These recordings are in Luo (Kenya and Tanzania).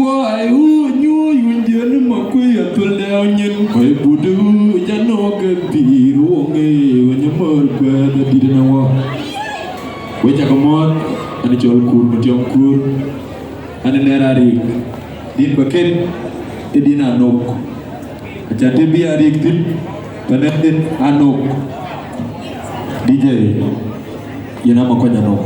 quay nhu yun jen ma kwe atul leo nyen kwe budu jano ke biru nge wanyamor kwe da didana wa we jakamot ani jol kur mutiom kur ani nerari din baken edina nok ajate bi arik din panen anok DJ yana makonya nok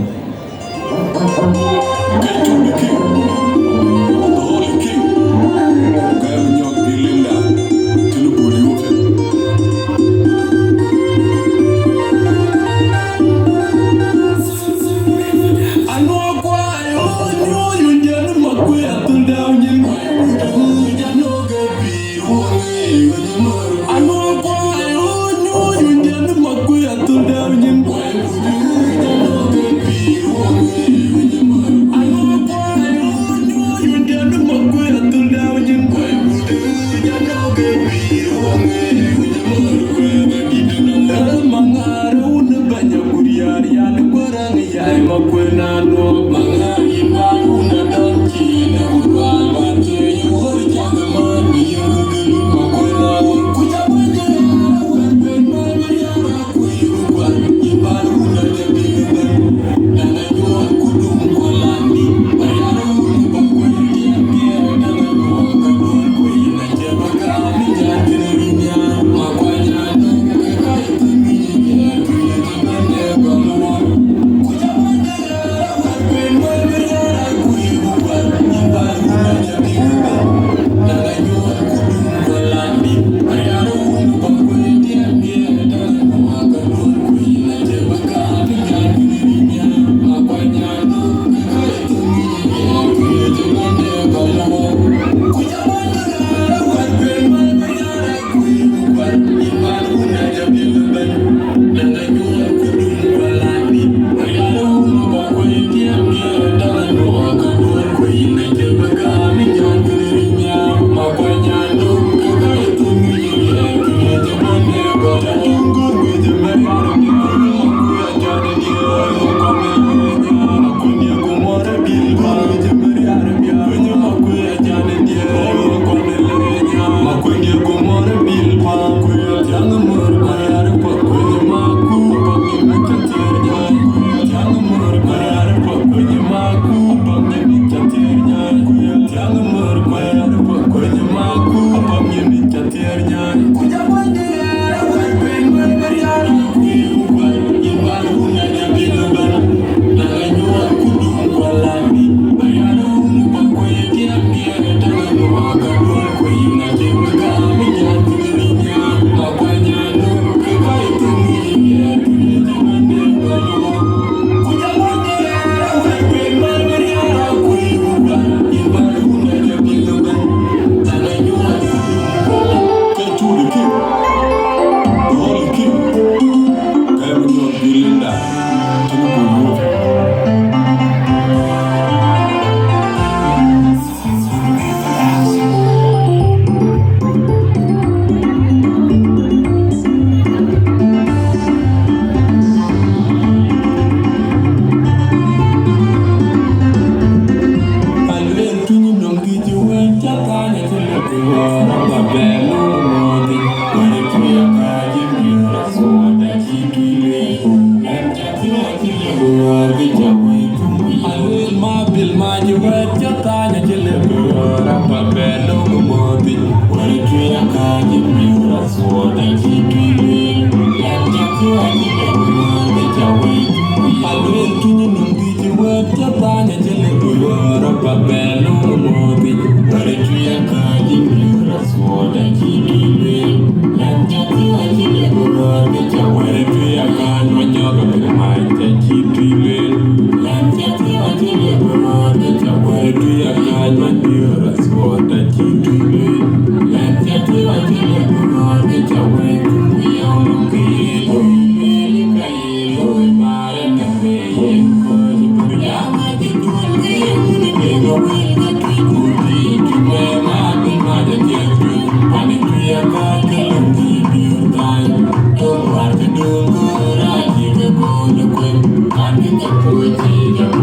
Poetry, the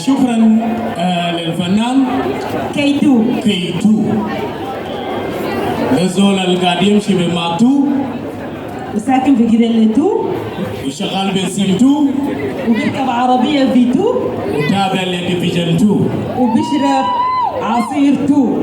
شكرا للفنان كيتو لزول القاعد يمشي بماتو وساكن في جدلتو وشغال بسيلتو وبيركب عربية فيتو وتابع لديفيجن 2 وبيشرب عصير تو